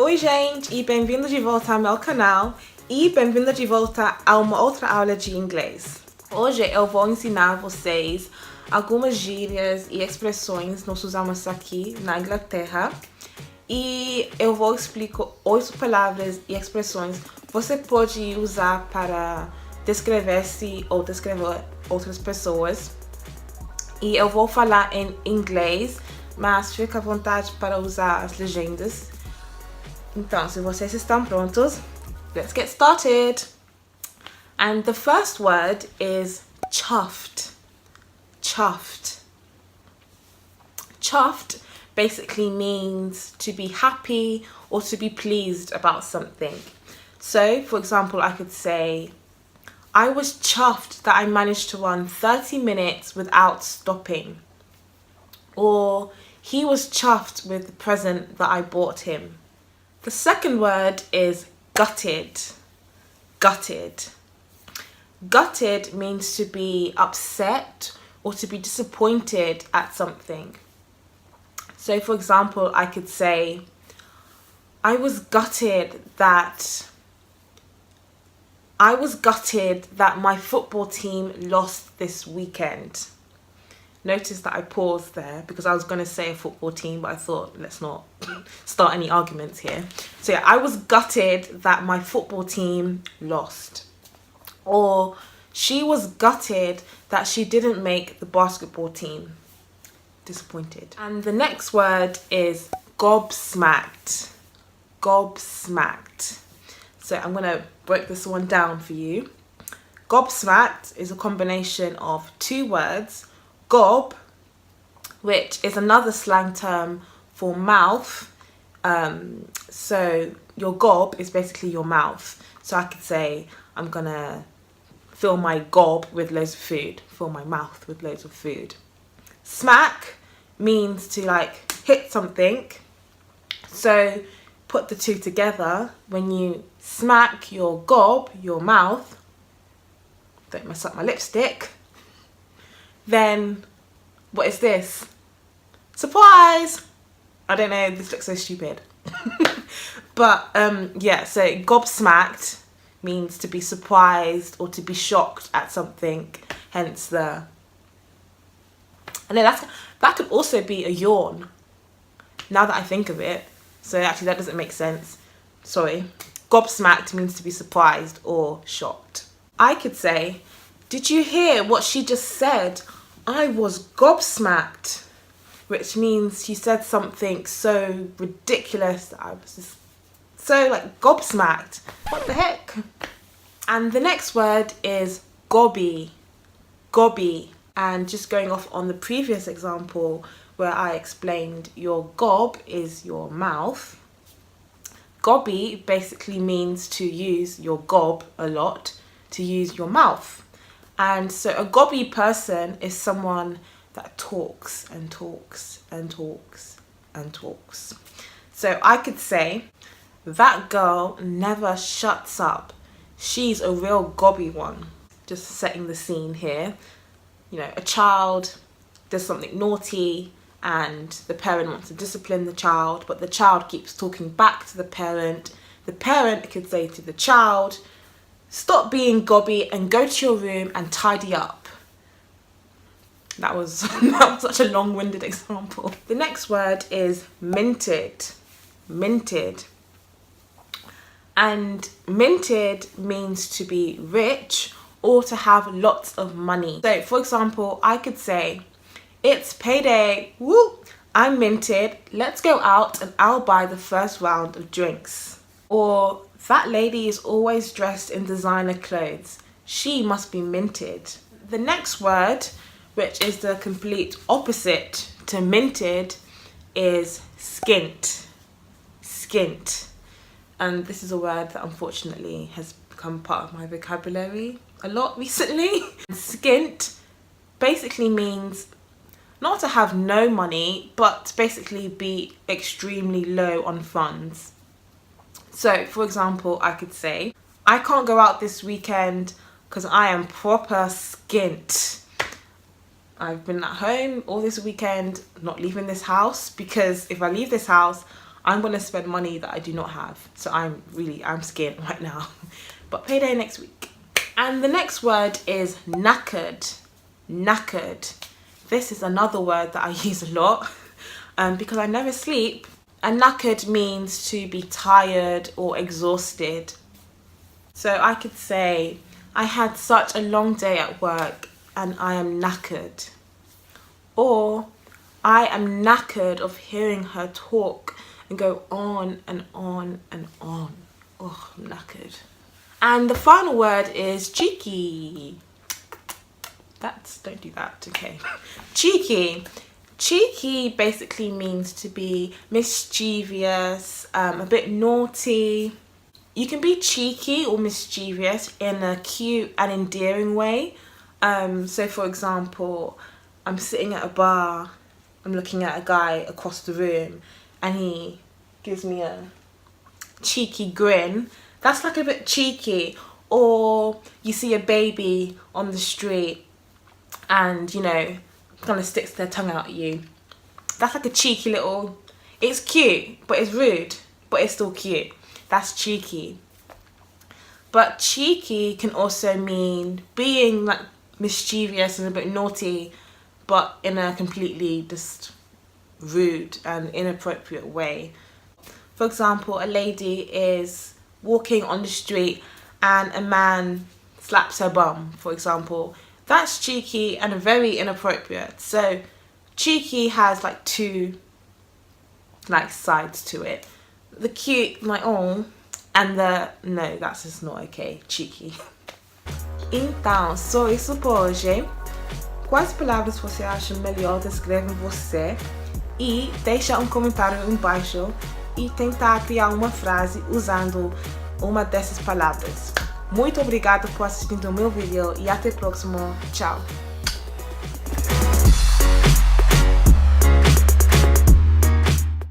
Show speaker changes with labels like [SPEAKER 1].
[SPEAKER 1] Oi gente, e bem-vindo de volta ao meu canal e bem-vindo de volta a uma outra aula de inglês. Hoje eu vou ensinar vocês algumas gírias e expressões nós usamos aqui na Inglaterra e eu vou explicar 8 palavras e expressões que você pode usar para descrever-se ou descrever outras pessoas. E eu vou falar em inglês, mas fica à vontade para usar as legendas. Então, se vocês estão prontos, let's get started. And the first word is chuffed. Chuffed. Chuffed basically means to be happy or to be pleased about something. So, for example, I could say, I was chuffed that I managed to run 30 minutes without stopping. Or, he was chuffed with the present that I bought him. The second word is gutted. Gutted. Gutted means to be upset or to be disappointed at something. So, for example, I could say, I was gutted that my football team lost this weekend. Notice that I paused there because I was going to say a football team, but I thought let's not start any arguments here. So yeah, I was gutted that my football team lost. Or she was gutted that she didn't make the basketball team. Disappointed. And the next word is gobsmacked. Gobsmacked. So I'm going to break this one down for you. Gobsmacked is a combination of two words. Gob, which is another slang term for mouth. So your gob is basically your mouth. So I could say, I'm gonna fill my gob with loads of food. Fill my mouth with loads of food. Smack means to like hit something. So put the two together. When you smack your gob, your mouth, don't mess up my lipstick, then what is this? Surprise! I don't know, this looks so stupid. But yeah, so gobsmacked means to be surprised or to be shocked at something, hence the... And then that could also be a yawn, now that I think of it. So actually that doesn't make sense. Sorry. Gobsmacked means to be surprised or shocked. I could say, did you hear what she just said? I was gobsmacked, which means she said something so ridiculous that I was just so like gobsmacked. What the heck? And the next word is gobby. Gobby. And just going off on the previous example where I explained your gob is your mouth, gobby basically means to use your gob a lot, to use your mouth. And so a gobby person is someone that talks and talks and talks and talks. So I could say, that girl never shuts up. She's a real gobby one. Just setting the scene here. You know, a child does something naughty and the parent wants to discipline the child, but the child keeps talking back to the parent. The parent could say to the child, stop being gobby and go to your room and tidy up. That was such a long-winded example. The next word is minted. Minted. And minted means to be rich or to have lots of money. So for example, I could say, it's payday, woo, I'm minted, let's go out and I'll buy the first round of drinks. Or, that lady is always dressed in designer clothes. She must be minted. The next word, which is the complete opposite to minted, is skint. Skint. And this is a word that unfortunately has become part of my vocabulary a lot recently. Skint basically means not to have no money, but to basically be extremely low on funds. So, for example, I could say, I can't go out this weekend because I am proper skint. I've been at home all this weekend, not leaving this house, because if I leave this house, I'm going to spend money that I do not have. So I'm scared right now. But payday next week. And the next word is knackered. Knackered. This is another word that I use a lot because I never sleep. And knackered means to be tired or exhausted. So I could say, I had such a long day at work and I am knackered. Or, I am knackered of hearing her talk and go on and on and on. Oh, I'm knackered. And the final word is cheeky. Don't do that, okay. Cheeky. Cheeky basically means to be mischievous, a bit naughty. You can be cheeky or mischievous in a cute and endearing way. So for example, I'm sitting at a bar, I'm looking at a guy across the room and he gives me a cheeky grin. That's like a bit cheeky. Or you see a baby on the street and, you know, kind of sticks their tongue out at you. That's like a cheeky little, it's cute, but it's rude, but it's still cute. That's cheeky. But cheeky can also mean being like mischievous and a bit naughty, but in a completely just rude and inappropriate way. For example, a lady is walking on the street and a man slaps her bum, for example. That's cheeky and very inappropriate. So cheeky has like two like sides to it. The cute, like oh, and the no, that's just not okay, cheeky. Então, só isso por hoje. Quais palavras você acha melhor de escrever você? E deixa um comentário embaixo e tentar criar uma frase usando uma dessas palavras. Muito obrigada por assistir o meu vídeo e até o próximo. Tchau!